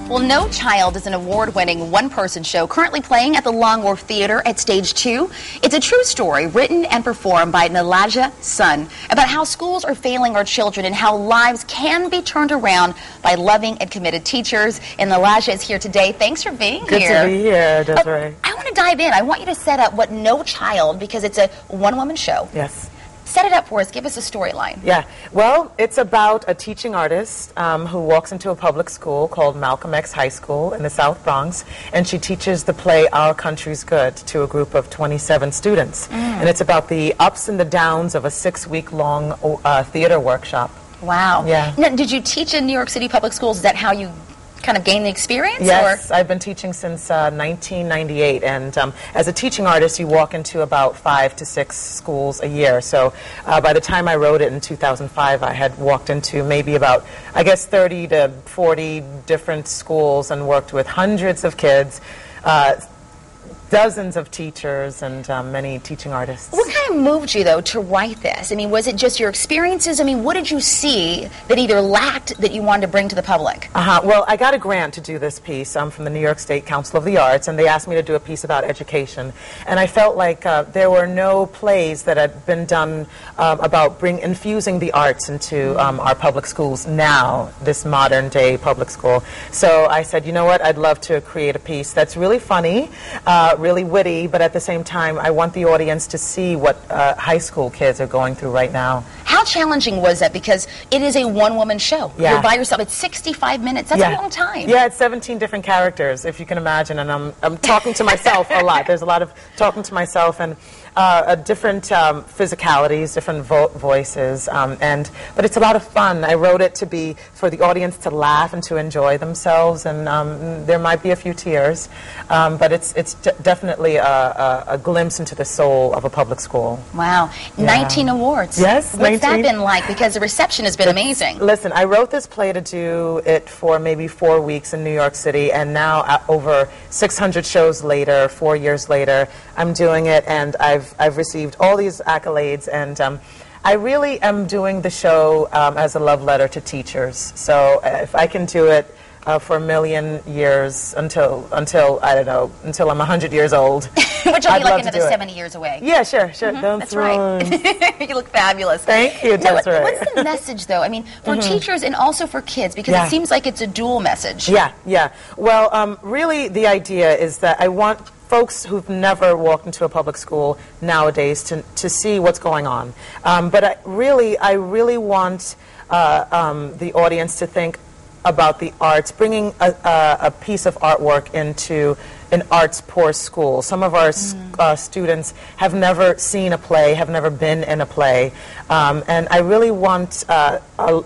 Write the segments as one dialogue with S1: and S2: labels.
S1: Well, No Child is an award-winning one-person show currently playing at the Wharf Theater at Stage 2. It's a true story written and performed by Nalaja Sun about how schools are failing our children and how lives can be turned around by loving and committed teachers. And Nalaja is here today. Thanks for being
S2: here. Good to be here, Desiree.
S1: I want to dive in. I want you to set up what No Child, because it's a one-woman show.
S2: Yes.
S1: Set it up for us. Give us a storyline.
S2: Yeah. Well, it's about a teaching artist who walks into a public school called Malcolm X High School in the South Bronx, and she teaches the play Our Country's Good to a group of 27 students. And it's about the ups and the downs of a 6-week-long theater workshop.
S1: Wow.
S2: Yeah.
S1: Now, did you teach in New York City public schools? Is that how you kind of gain the experience?
S2: Yes, I've been teaching since 1998, and as a teaching artist you walk into about 5 to 6 schools a year, so by the time I wrote it in 2005 I had walked into maybe about, I guess, 30 to 40 different schools and worked with hundreds of kids, dozens of teachers, and many teaching artists.
S1: What kind of moved you, though, to write this? I mean, was it just your experiences? I mean, what did you see that either lacked that you wanted to bring to the public?
S2: Well, I got a grant to do this piece from the New York State Council of the Arts, and they asked me to do a piece about education. And I felt like there were no plays that had been done about infusing the arts into our public schools now, this modern-day public school. So I said, you know what, I'd love to create a piece that's really funny, really witty, but at the same time I want the audience to see what high school kids are going through right now.
S1: How challenging was that? Because it is a one-woman show.
S2: Yeah.
S1: You're by yourself. It's 65 minutes. That's a long time.
S2: Yeah, it's 17 different characters, if you can imagine, and I'm talking to myself a lot. There's a lot of talking to myself, and different physicalities, different voices, but it's a lot of fun. I wrote it to be for the audience to laugh and to enjoy themselves, and there might be a few tears, but it's definitely a glimpse into the soul of a public school.
S1: Wow. Yeah. 19 awards.
S2: Yes,
S1: What's that been like? Because the reception has been amazing.
S2: Listen, I wrote this play to do it for maybe 4 weeks in New York City, and now over 600 shows later, 4 years later, I'm doing it, and I've received all these accolades, and I really am doing the show as a love letter to teachers. So if I can do it for a million years until I don't know, until I'm 100 years old.
S1: Which will be like another 70 years away.
S2: Yeah, sure.
S1: That's right. You look fabulous.
S2: Thank you, that's right.
S1: What's the message, though? I mean, for teachers and also for kids, because it seems like it's a dual message.
S2: Yeah. Well, really the idea is that I want folks who've never walked into a public school nowadays to see what's going on. But I really want the audience to think about the arts, bringing a piece of artwork into an arts-poor school. Some of our students have never seen a play, have never been in a play, and I really want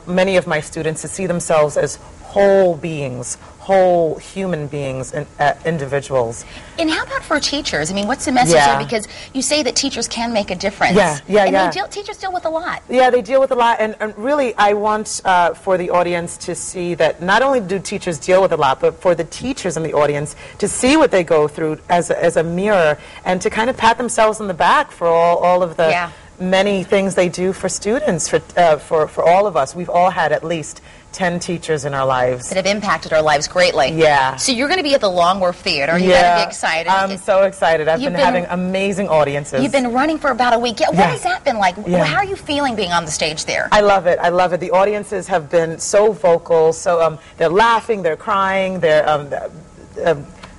S2: many of my students to see themselves as whole beings, whole human beings and individuals.
S1: And how about for teachers? I mean, what's the message there? Because you say that teachers can make a difference. And teachers deal with a lot. Yeah,
S2: they deal with a lot, and really I want for the audience to see that not only do teachers deal with a lot, but for the teachers in the audience to see what they go through as a mirror, and to kind of pat themselves on the back for all of the many things they do for students, for all of us. We've all had at least 10 teachers in our lives
S1: that have impacted our lives greatly.
S2: Yeah.
S1: So you're going to be at the Wharf Theater. You better be excited.
S2: I'm so excited. I've been having amazing audiences.
S1: You've been running for about a week. What has that been like? How are you feeling being on the stage there?
S2: I love it. I love it. The audiences have been so vocal. So they're laughing, they're crying, they're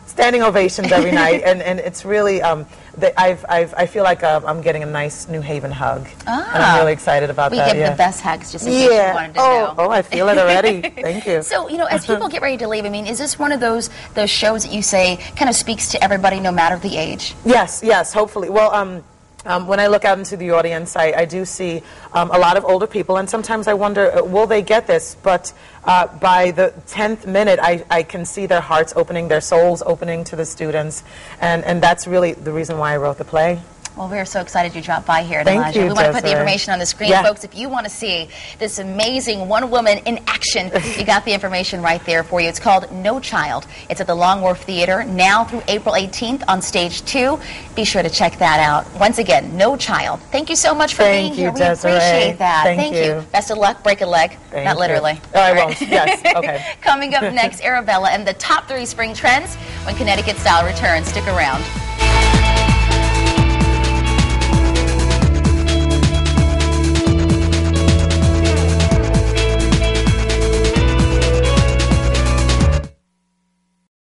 S2: standing ovations every night, and it's really I feel like I'm getting a nice New Haven hug, and I'm really excited about that.
S1: We give the best hugs, just in case you wanted to know.
S2: Oh, I feel it already. Thank you.
S1: So, as people get ready to leave, I mean, is this one of those shows that you say kind of speaks to everybody, no matter the age?
S2: Yes, hopefully. Well, when I look out into the audience, I do see a lot of older people, and sometimes I wonder, will they get this? But by the 10th minute, I can see their hearts opening, their souls opening to the students, and that's really the reason why I wrote the play.
S1: Well, we're so excited you dropped by here,
S2: Thank
S1: Elijah.
S2: you,
S1: We want to put the
S2: Desiree.
S1: information on the screen,
S2: Yeah.
S1: folks. If you want to see this amazing one woman in action, you got the information right there for you. It's called No Child. It's at the Long Wharf Theater now through April 18th on stage 2. Be sure to check that out. Once again, No Child. Thank you so much for being here. We appreciate that.
S2: Thank you.
S1: Best of luck. Break a leg.
S2: Thank
S1: Not
S2: you.
S1: literally.
S2: Oh, I
S1: All right.
S2: won't. Yes. Okay.
S1: Coming up next, Arabella and the top 3 spring trends when Connecticut Style returns. Stick around.